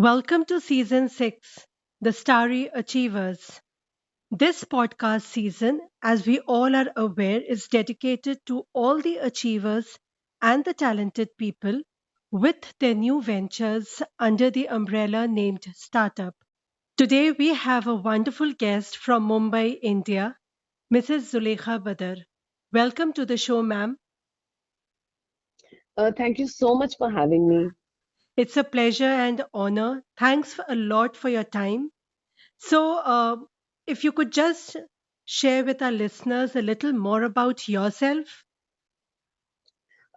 Welcome to Season 6, The Starry Achievers. This podcast season, as we all are aware, is dedicated to all the achievers and the talented people with their new ventures under the umbrella named Startup. Today, we have a wonderful guest from Mumbai, India, Mrs. Zulekha Badar. Welcome to the show, ma'am. Thank you so much for having me. It's a pleasure and honor. Thanks a lot for your time. So, if you could just share with our listeners a little more about yourself.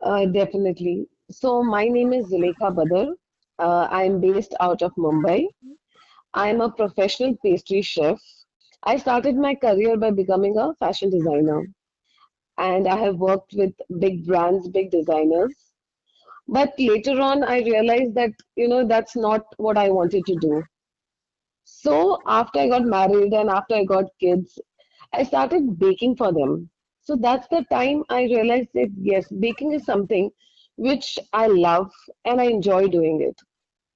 Definitely. So, my name is Zulekha Badar. I'm based out of Mumbai. I'm a professional pastry chef. I started my career by becoming a fashion designer, and I have worked with big brands, big designers. But later on, I realized that, that's not what I wanted to do. So, after I got married and after I got kids, I started baking for them. So that's the time I realized that yes, baking is something which I love and I enjoy doing it.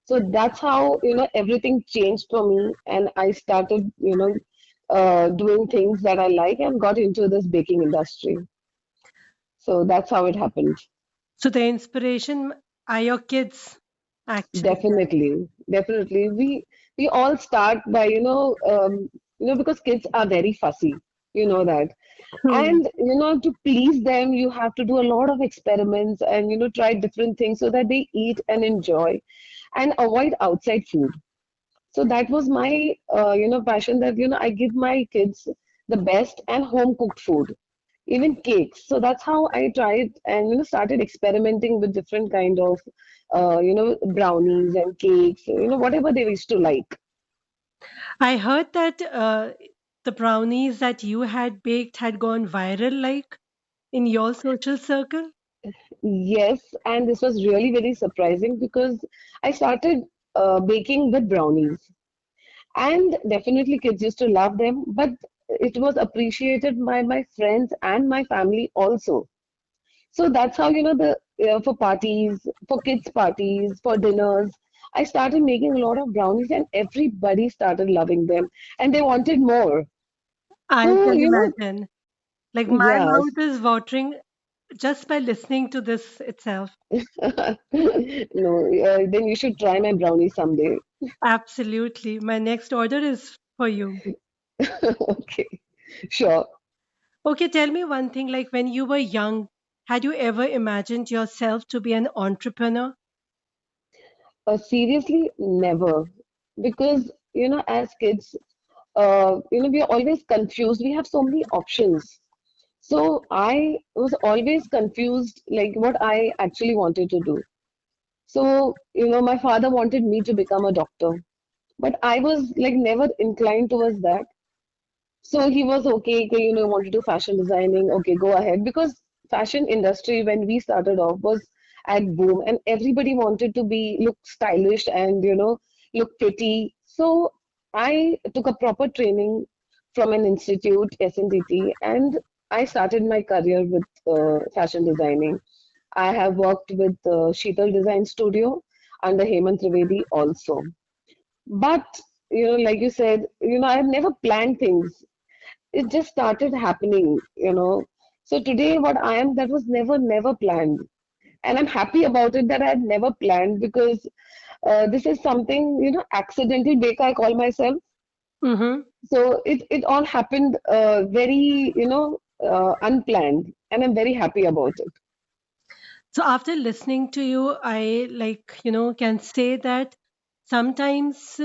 So that's how, everything changed for me and I started, doing things that I like and got into this baking industry. So that's how it happened. So, the inspiration are your kids, actually. Definitely, definitely. We all start by, because kids are very fussy, you know that. Hmm. And to please them, you have to do a lot of experiments and try different things so that they eat and enjoy and avoid outside food. So that was my passion that I give my kids the best and home cooked food, even cakes. So that's how I tried and started experimenting with different kind of brownies and cakes, whatever they used to like. I heard that the brownies that you had baked had gone viral, like in your social circle. Yes, and this was really very surprising because I started baking with brownies. And definitely kids used to love them, but it was appreciated by my friends and my family also. So that's how, for parties, for kids' parties, for dinners, I started making a lot of brownies and everybody started loving them and they wanted more. I So, can imagine. Like my yes. mouth is watering just by listening to this itself. No, then you should try my brownie someday. Absolutely. My next order is for you. Okay, sure. Okay, tell me one thing, like when you were young, had you ever imagined yourself to be an entrepreneur? Seriously, never. Because, as kids, we are always confused. We have so many options. So I was always confused, like what I actually wanted to do. So, my father wanted me to become a doctor, but I was like never inclined towards that. So he was okay, okay, want to do fashion designing, okay, go ahead. Because fashion industry when we started off was at boom and everybody wanted to be look stylish and look pretty. So I took a proper training from an institute, SNDT, and I started my career with fashion designing. I have worked with Sheetal Design Studio under Hemant Trivedi also. But like you said, I've never planned things. It just started happening. So today, what I am, that was never planned. And I'm happy about it that I had never planned because this is something, accidental baker, I call myself. Mm-hmm. So it all happened very, unplanned. And I'm very happy about it. So after listening to you, I like, can say that sometimes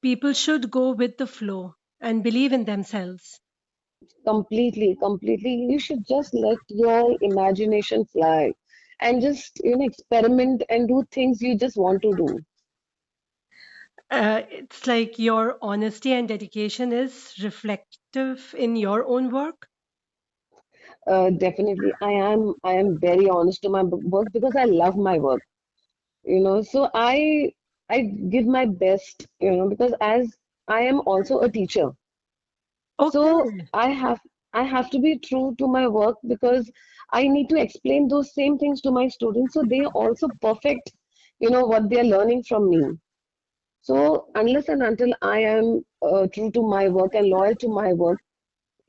people should go with the flow and believe in themselves. Completely, completely. You should just let your imagination fly and just, experiment and do things you just want to do. It's like your honesty and dedication is reflective in your own work. Definitely, I am very honest to my work because I love my work, So I give my best, because as I am also a teacher, so Okay. I have to be true to my work because I need to explain those same things to my students so they also perfect, what they are learning from me. So unless and until I am true to my work and loyal to my work,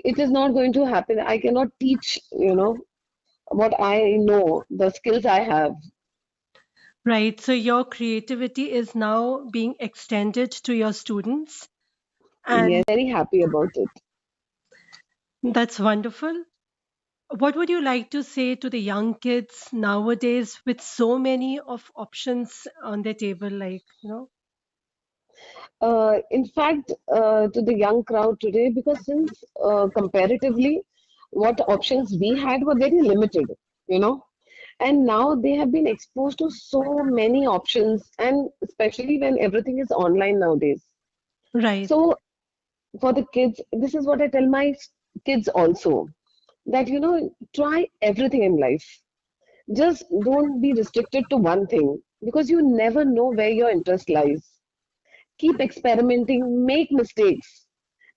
it is not going to happen. I cannot teach, what I know, the skills I have. Right. So your creativity is now being extended to your students, and Yes, very happy about it. that's wonderful. What would you like to say to the young kids nowadays with so many of options on their table, like, In fact, to the young crowd today, because since comparatively, what options we had were very limited, you know, and now they have been exposed to so many options, and especially when everything is online nowadays. right. So for the kids, this is what I tell my kids also, that try everything in life. Just don't be restricted to one thing because you never know where your interest lies. Keep experimenting, make mistakes,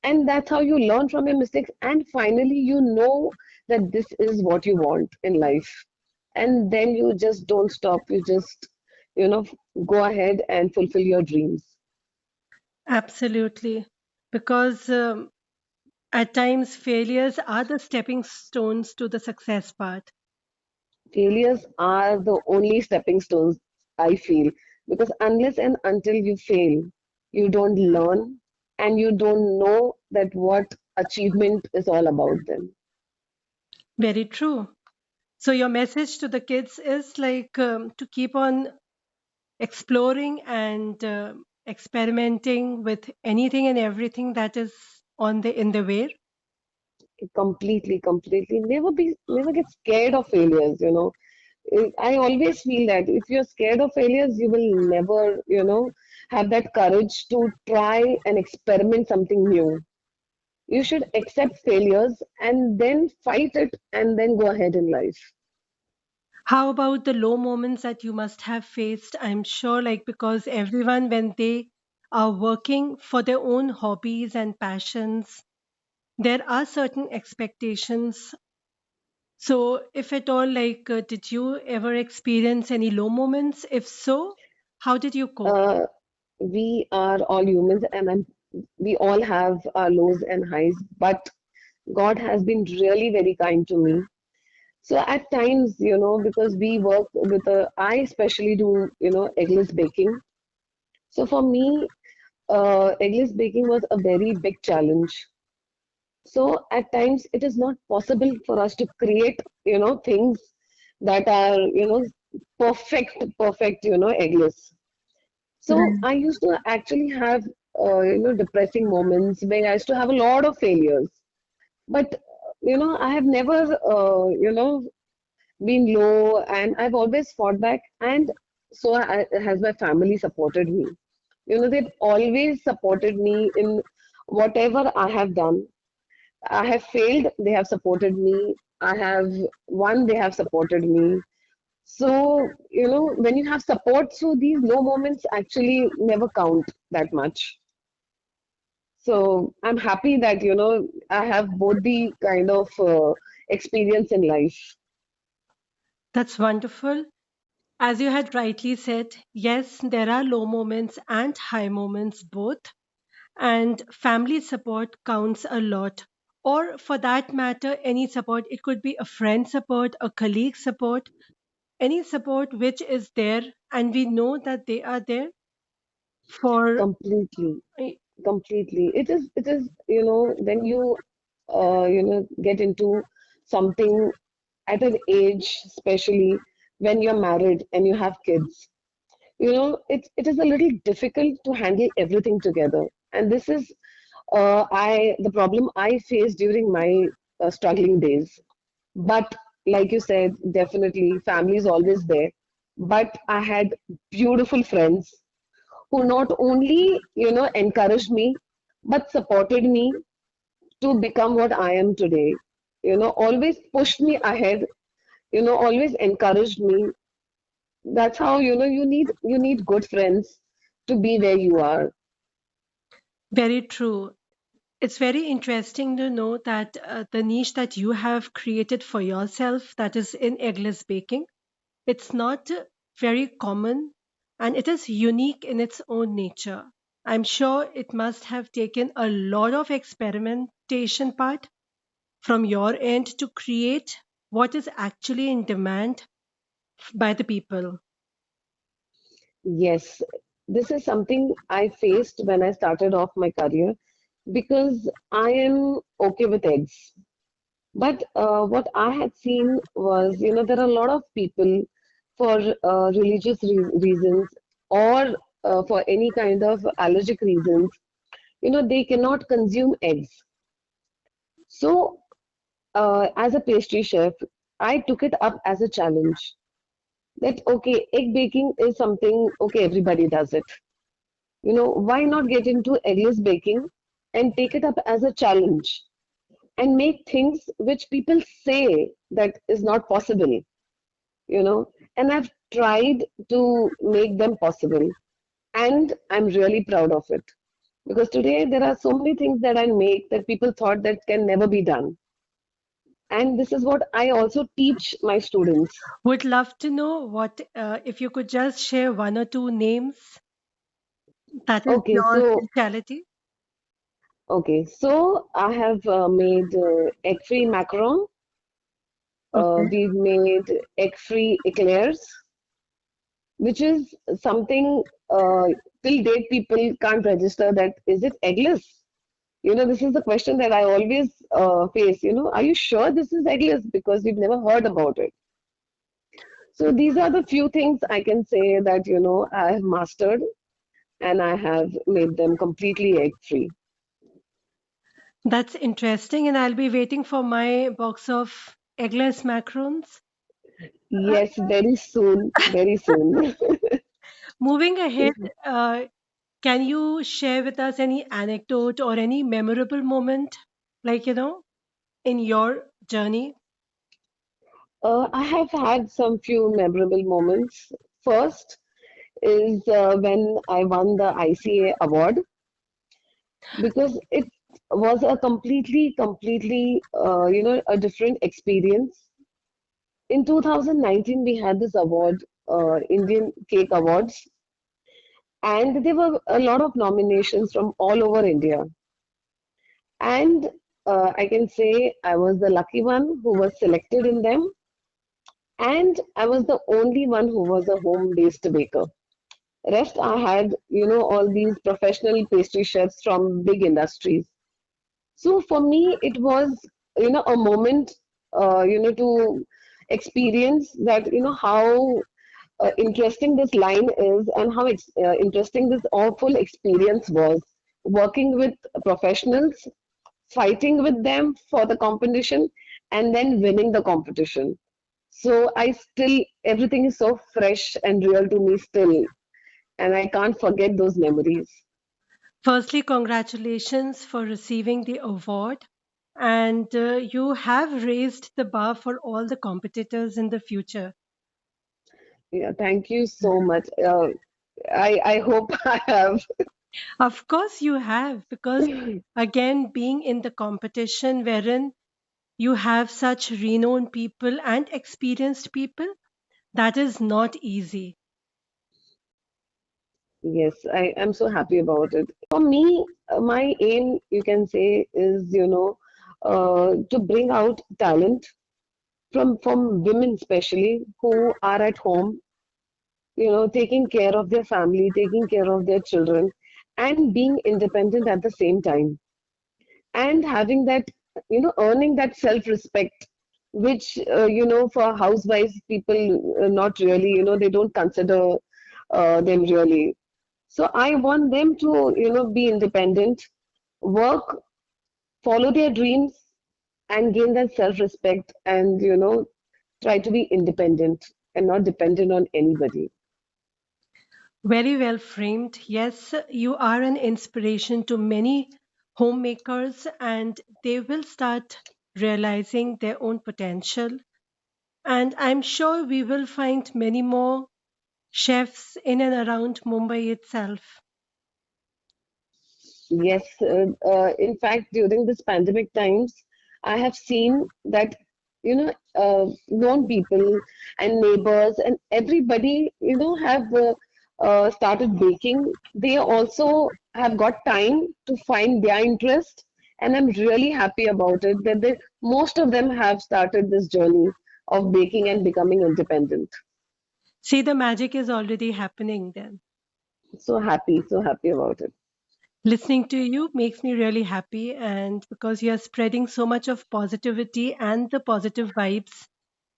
and that's how you learn from your mistakes. And finally, you know that this is what you want in life. And then you just don't stop. You just, you know, go ahead and fulfill your dreams. Absolutely. Because at times failures are the stepping stones to the success part. Failures are the only stepping stones, I feel, because unless and until you fail, you don't learn and you don't know that what achievement is all about then. Very true. So your message to the kids is like to keep on exploring and experimenting with anything and everything that is on the in the way. Completely, completely. Never get scared of failures. I always feel that if you're scared of failures, you will never, have that courage to try and experiment something new. You should accept failures and then fight it and then go ahead in life. How about the low moments that you must have faced? I'm sure, like, because everyone, when they are working for their own hobbies and passions, there are certain expectations. So, if at all, like, did you ever experience any low moments? If so, how did you cope? Uh, we are all humans and we all have our lows and highs, but God has been really very kind to me. So at times, because we work with I especially do, eggless baking. So for me, eggless baking was a very big challenge. So at times it is not possible for us to create, things that are, perfect, eggless. So Right. I used to actually have, depressing moments where I used to have a lot of failures. But, I have never, been low and I've always fought back. And so has my family supported me. They've always supported me in whatever I have done. I have failed, they have supported me. I have won, they have supported me. So, when you have support, so these low moments actually never count that much. So I'm happy that, I have both the kind of experience in life. That's wonderful. As you had rightly said, yes, there are low moments and high moments both, and family support counts a lot. Or for that matter, any support. It could be a friend support, a colleague support, any support which is there, and we know that they are there for. Completely, completely. It is, when you, get into something at an age, especially when you're married and you have kids, it is a little difficult to handle everything together. And this is, the problem I faced during my struggling days. But like you said, definitely family is always there. But I had beautiful friends who not only, encouraged me, but supported me to become what I am today. Always pushed me ahead, always encouraged me. That's how, you need good friends to be where you are. Very true. It's very interesting to know that the niche that you have created for yourself, that is in eggless baking, it's not very common. and it is unique in its own nature. I'm sure it must have taken a lot of experimentation part from your end to create what is actually in demand by the people. Yes, this is something I faced when I started off my career because I am okay with eggs. But what I had seen was, there are a lot of people for religious reasons or for any kind of allergic reasons, they cannot consume eggs. So, as a pastry chef, I took it up as a challenge that, okay, egg baking is something, okay, everybody does it. Why not get into eggless baking and take it up as a challenge and make things which people say that is not possible, and I've tried to make them possible, and I'm really proud of it because today there are so many things that I make that people thought that can never be done. And this is what I also teach my students. Would love to know what, if you could just share one or two names that is Okay, your so specialty. I have made egg-free macaron. Okay. We've made egg-free eclairs, which is something till date people can't register that is it eggless? This is the question that I always face. Are you sure this is eggless? Because we've never heard about it. So these are the few things I can say that, I have mastered and I have made them completely egg-free. That's interesting, and I'll be waiting for my box of eggless macarons. Uh, Yes, very soon, very soon. Moving ahead, can you share with us any anecdote or any memorable moment, like, in your journey? I have had some few memorable moments. First is when I won the ICA award because it was a completely, a different experience. In 2019, we had this award, Indian Cake Awards, and there were a lot of nominations from all over India. And I can say I was the lucky one who was selected in them, and I was the only one who was a home-based baker. Rest, I had, all these professional pastry chefs from big industries. So for me, it was, a moment, to experience that, how interesting this line is and how interesting this awful experience was working with professionals, fighting with them for the competition, and then winning the competition. So I still, everything is so fresh and real to me still, and I can't forget those memories. Firstly, congratulations for receiving the award. And you have raised the bar for all the competitors in the future. Yeah, thank you so much. I hope I have. Of course, you have, because again, being in the competition wherein you have such renowned people and experienced people, that is not easy. Yes, I am so happy about it. For me, my aim, you can say, is, to bring out talent from women especially who are at home, taking care of their family, taking care of their children, and being independent at the same time, and having that, earning that self-respect, which, for housewives, people not really, they don't consider them really. So I want them to, be independent, work, follow their dreams, and gain that self-respect and, try to be independent and not dependent on anybody. Very well framed. Yes, you are an inspiration to many homemakers, and they will start realizing their own potential. And I'm sure we will find many more chefs in and around Mumbai itself. Yes, in fact, during this pandemic times, I have seen that, known people and neighbors and everybody, have started baking, they also have got time to find their interest, and I'm really happy about it that most of them have started this journey of baking and becoming independent. See, the magic is already happening then. So happy about it. Listening to you makes me really happy, and because you're spreading so much of positivity and the positive vibes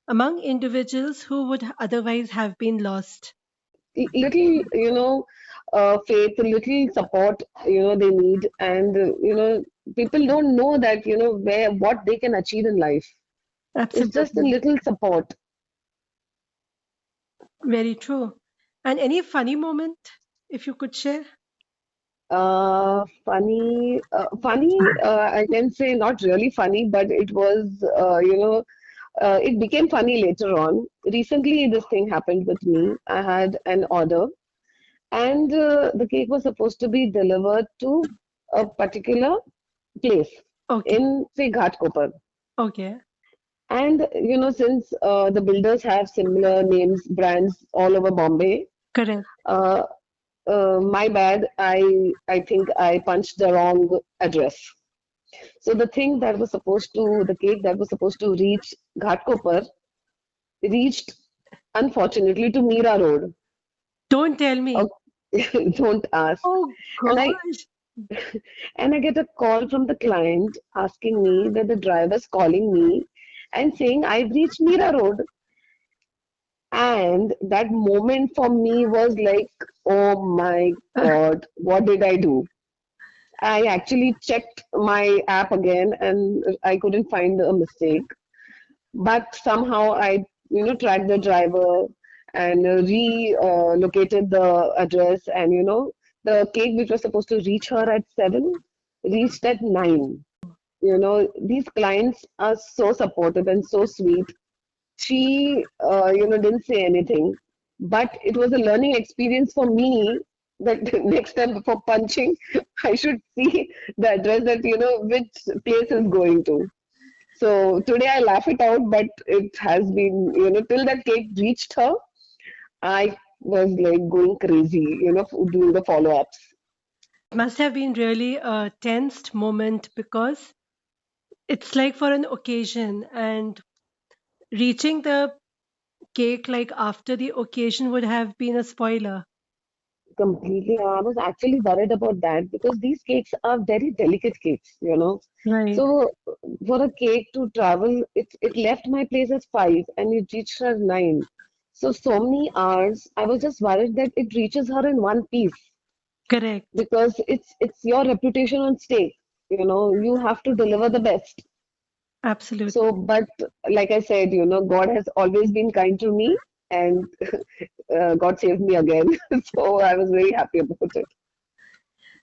among individuals who would otherwise have been lost. Little, faith, little support, they need, and people don't know that, where what they can achieve in life. It's just a Absolutely. little support. Very true. And any funny moment, if you could share? Funny, I can say not really funny, but it was, it became funny later on. Recently, this thing happened with me. I had an order, and the cake was supposed to be delivered to a particular place Okay. in, say, Ghatkopar. Okay. And, since the builders have similar names, brands all over Bombay, Correct. uh, my bad, I think I punched the wrong address. So the cake that was supposed to reach Ghatkopar reached, unfortunately, to Meera Road. Don't tell me. Don't ask. Oh And gosh. I get a call from the client asking me that the driver's calling me and saying I've reached Meera Road. And that moment for me was like, oh my God, what did I do? I actually checked my app again and I couldn't find a mistake. But somehow I, tracked the driver and relocated the address, and the cake which was supposed to reach her at 7 reached at 9. These clients are so supportive and so sweet. She, didn't say anything, but it was a learning experience for me that next time before punching, I should see the address that, which place is going to. So today I laugh it out, but it has been, till that cake reached her, I was like going crazy, doing the follow-ups. Must have been really a tensed moment because it's like for an occasion, and reaching the cake like after the occasion would have been a spoiler. Completely. I was actually worried about that because these cakes are very delicate cakes. Right. So for a cake to travel, it left my place at 5 and it reached her 9. So many hours. I was just worried that it reaches her in one piece Correct. because it's your reputation on stake. You have to deliver the best. So, Absolutely. but like I said, God has always been kind to me, and God saved me again. So I was very happy about it.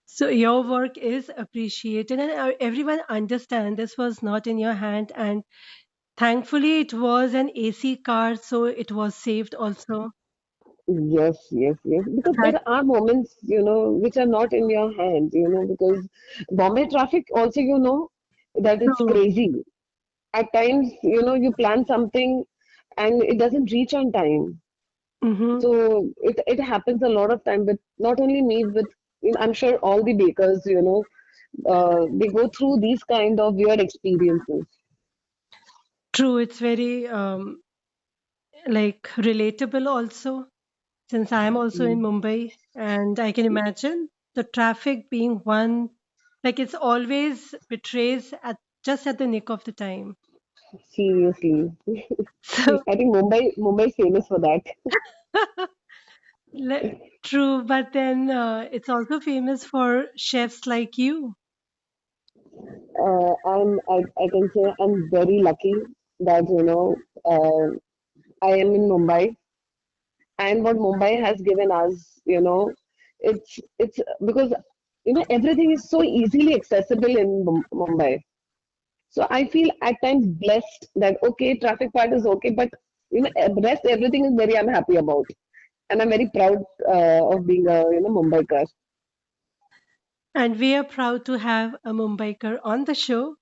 So your work is appreciated, and everyone understand this was not in your hand, and thankfully it was an AC car, so it was saved also. Yes, yes, yes. Because That there are moments, which are not in your hands, because Bombay traffic also, that it's true. crazy. At times, you plan something and it doesn't reach on time. Hmm. So it happens a lot of time, but not only me, but I'm sure all the bakers, they go through these kind of weird experiences. True, it's very like relatable also, since I am also in Mm. Mumbai, and I can imagine the traffic being one, like it's always betrays at just at the nick of the time. Seriously. So I think Mumbai is famous for that. le- true, but then it's also famous for chefs like you. I can say I'm very lucky that, I am in Mumbai, and what Mumbai has given us, it's because, everything is so easily accessible in Mumbai. So I feel at times blessed that, okay, traffic part is okay, but, rest everything is very I'm happy about. And I'm very proud of being a, Mumbaikar. And we are proud to have a Mumbaiker on the show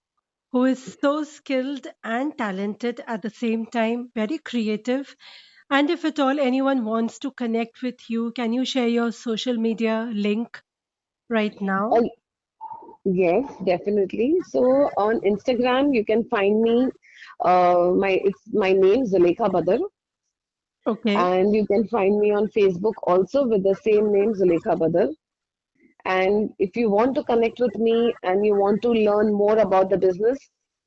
who is so skilled and talented at the same time, very creative. And if at all anyone wants to connect with you, can you share your social media link right now? Uh, yes, definitely. So on Instagram, you can find me. It's my name Zulekha Badar, Okay. and you can find me on Facebook also with the same name Zulekha Badar. And if you want to connect with me and you want to learn more about the business,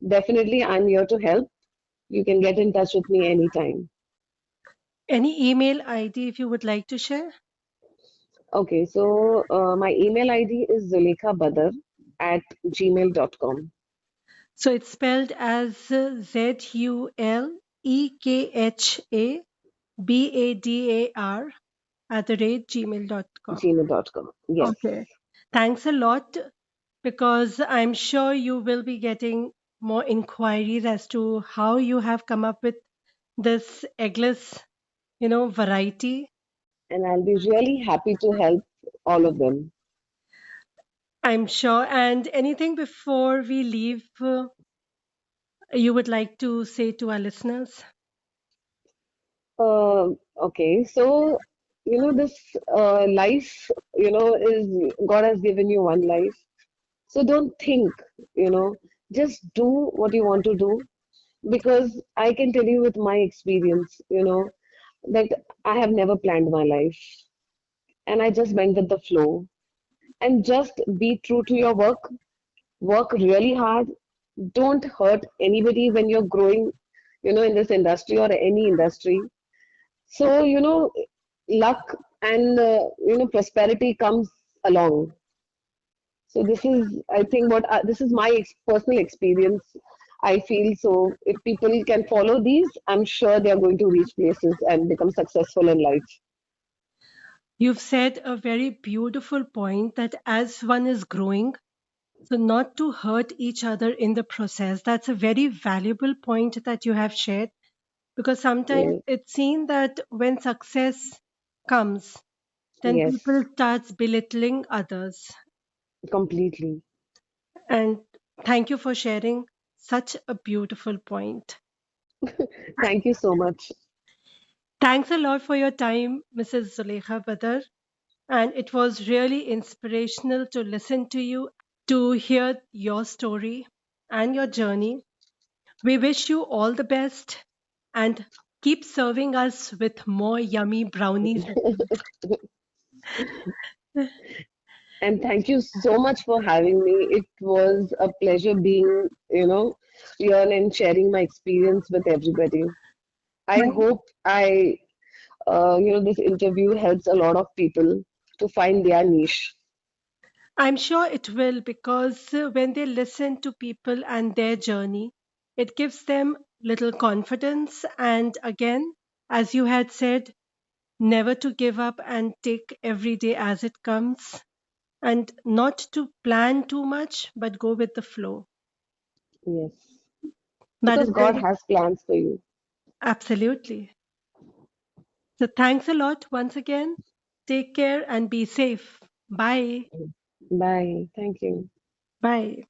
definitely I'm here to help. You can get in touch with me anytime. Any email ID if you would like to share? Okay, so my email ID is zulekhabadar@gmail.com. So it's spelled as ZULEKHABADAR @gmail.com. Gmail.com. Yes. Okay. Thanks a lot because I'm sure you will be getting more inquiries as to how you have come up with this eggless, variety. And I'll be really happy to help all of them. I'm sure. And anything before we leave, you would like to say to our listeners? Uh, okay, so this life, is God has given you one life. So don't think, you know, just do what you want to do because I can tell you with my experience, that I have never planned my life and I just went with the flow and just be true to your work, work really hard, don't hurt anybody when you're growing, in this industry or any industry. So, luck and, prosperity comes along. So this is, I think, this is my personal experience. I feel so. If people can follow these, I'm sure they are going to reach places and become successful in life. You've said a very beautiful point that as one is growing, so not to hurt each other in the process. That's a very valuable point that you have shared because sometimes Yes, it's seen that when success comes, then yes, people starts belittling others. completely. And thank you for sharing such a beautiful point. Thank you so much. Thanks a lot for your time, Mrs. Zulekha Badar. And it was really inspirational to listen to you, to hear your story and your journey. We wish you all the best and keep serving us with more yummy brownies. And thank you so much for having me. It was a pleasure being, here and sharing my experience with everybody. I hope this interview helps a lot of people to find their niche. I'm sure it will because when they listen to people and their journey, it gives them little confidence. And again, as you had said, never to give up and take every day as it comes and not to plan too much, but go with the flow. Yes, That is because God very has plans for you. absolutely. So thanks a lot once again. Take care and be safe. Bye. Bye. Thank you. Bye.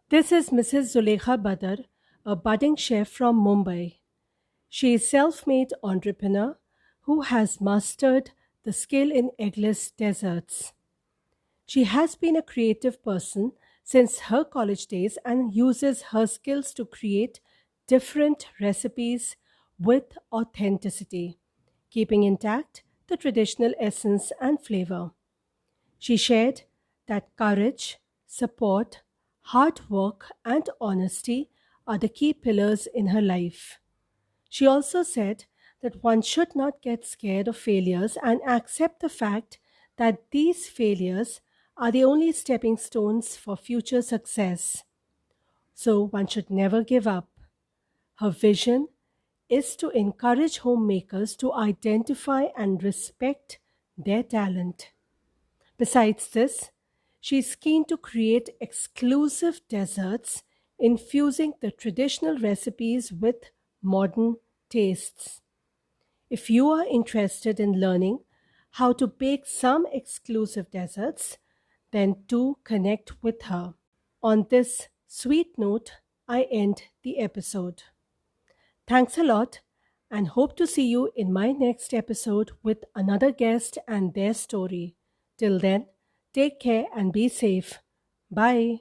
This is Mrs. Zulekha Badar, a budding chef from Mumbai. She is self-made entrepreneur who has mastered the skill in eggless desserts. She has been a creative person since her college days and uses her skills to create different recipes with authenticity, keeping intact the traditional essence and flavor. She shared that courage, support, hard work, and honesty are the key pillars in her life. She also said that one should not get scared of failures and accept the fact that these failures are the only stepping stones for future success. So one should never give up. Her vision is to encourage homemakers to identify and respect their talent. Besides this, she is keen to create exclusive desserts infusing the traditional recipes with modern tastes. If you are interested in learning how to bake some exclusive desserts, then do connect with her. On this sweet note, I end the episode. Thanks a lot and hope to see you in my next episode with another guest and their story. Till then, take care and be safe. Bye.